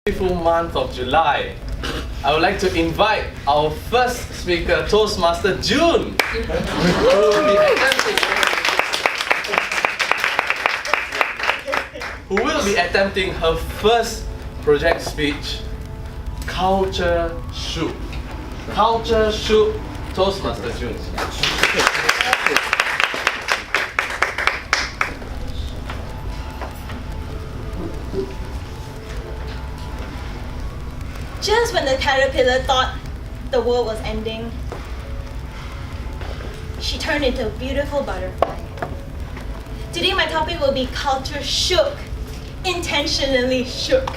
beautiful month of July, I would like to invite our first speaker, Toastmaster June, who will be attempting her first project speech, Culture Shook. Culture Shook, Toastmaster June. Just when the caterpillar thought the world was ending, she turned into a beautiful butterfly. Today my topic will be culture shook, intentionally shook.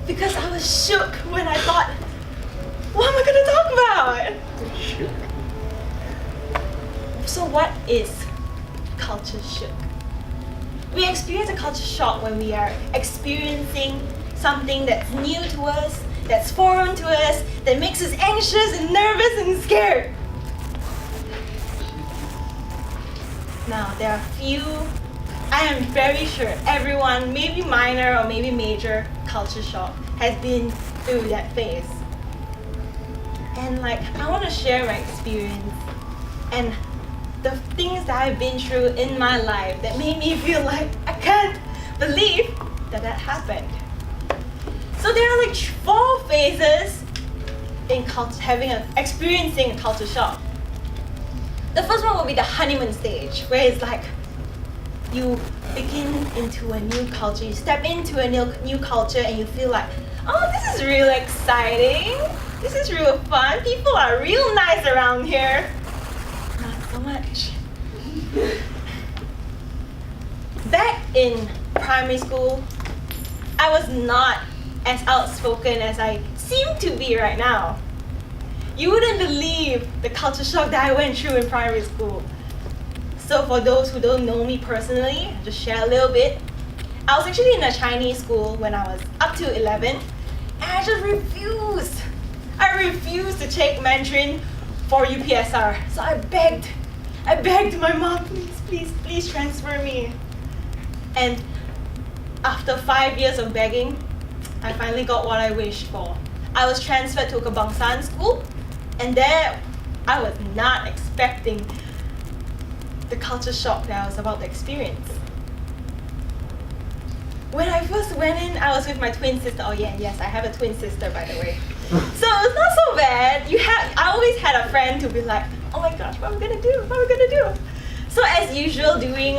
Because I was shook when I thought, what am I going to talk about? So what is culture shook? We experience a culture shock when we are experiencing something that's new to us, that's foreign to us, that makes us anxious and nervous and scared. Now, there are few, I am very sure everyone, maybe minor or maybe major culture shock, has been through that phase. And I want to share my experience and the things that I've been through in my life that made me feel like I can't believe that happened. So there are 4 phases in experiencing a culture shock. The first one will be the honeymoon stage, where it's you begin into a new culture, you step into a new culture and you feel like, oh, this is real exciting, this is real fun, people are real nice around here. Not so much. Back in primary school, I was not as outspoken as I seem to be right now. You wouldn't believe the culture shock that I went through in primary school. So for those who don't know me personally, I'll just share a little bit. I was actually in a Chinese school when I was up to 11, and I just refused. I refused to take Mandarin for UPSR. So I begged my mom, please transfer me. And after 5 years of begging, I finally got what I wished for. I was transferred to Kebangsaan School, and there I was not expecting the culture shock that I was about to experience. When I first went in, I was with my twin sister. Oh yeah, yes, I have a twin sister, by the way. So it's not so bad. I always had a friend to be like, oh my gosh, what are we gonna do? What are we gonna do? So as usual, during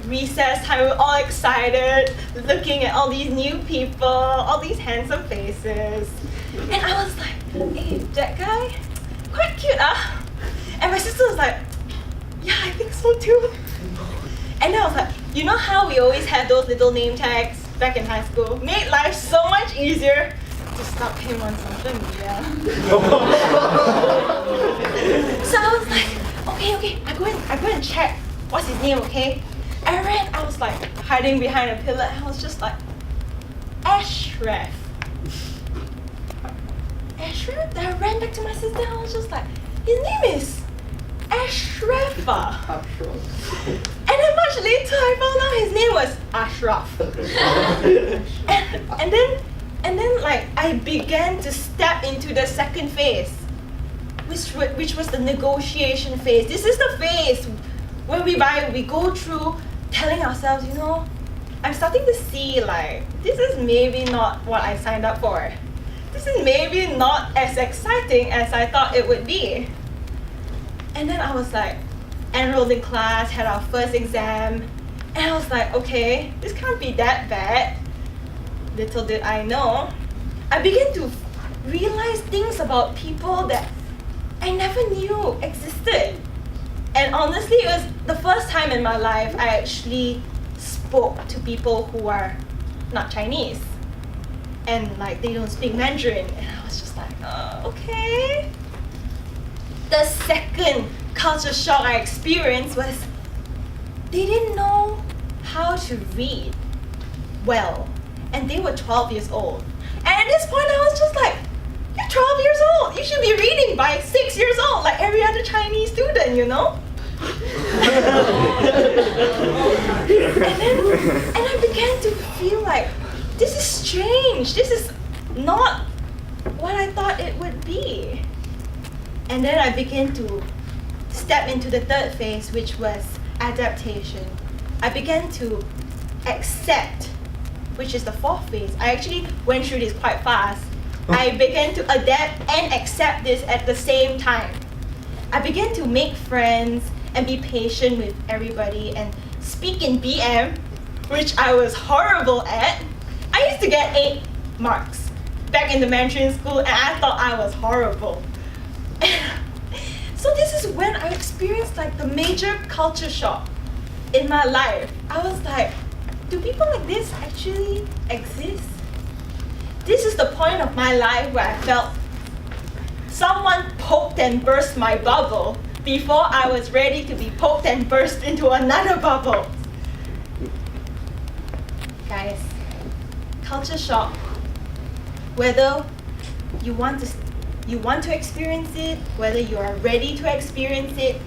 recess time, we're all excited, looking at all these new people, all these handsome faces. And I was like, hey, that guy, quite cute, ah? And my sister was like, yeah, I think so too. And then I was like, you know how we always have those little name tags back in high school? Made life so much easier to stalk him on social media. So I was like, okay, I go and check what's his name, okay? I was hiding behind a pillar, and I was just like, Ashraf. Ashraf? Then I ran back to my sister, and I was just like, his name is Ashrafa. And then much later, I found out his name was Ashraf. and then I began to step into the second phase, which was the negotiation phase. This is the phase where we go through telling ourselves, I'm starting to see this is maybe not what I signed up for. This is maybe not as exciting as I thought it would be. And then I was enrolled in class, had our first exam, and I was like, okay, this can't be that bad. Little did I know, I began to realize things about people that I never knew existed. And honestly, it was the first time in my life I actually spoke to people who are not Chinese. And they don't speak Mandarin. And I was just like, okay. The second culture shock I experienced was they didn't know how to read well. And they were 12 years old. And at this point I was just like, you're 12 years old. You should be reading by 6 years old, like every other Chinese student, and I began to feel like, this is strange. This is not what I thought it would be. And then I began to step into the third phase, which was adaptation. I began to accept, which is the fourth phase. I actually went through this quite fast. I began to adapt and accept this at the same time. I began to make friends and be patient with everybody and speak in BM, which I was horrible at. I used to get 8 marks back in the Mandarin school and I thought I was horrible. So this is when I experienced like the major culture shock in my life. I was like, do people like this actually exist? This is the point of my life where I felt someone poked and burst my bubble before I was ready to be poked and burst into another bubble. Guys, culture shock, whether you want to experience it, whether you are ready to experience it,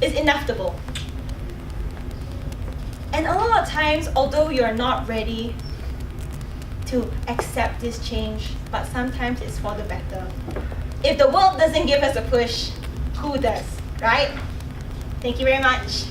is inevitable. And a lot of times, although you are not ready to accept this change, but sometimes it's for the better. If the world doesn't give us a push, who does, right? Thank you very much.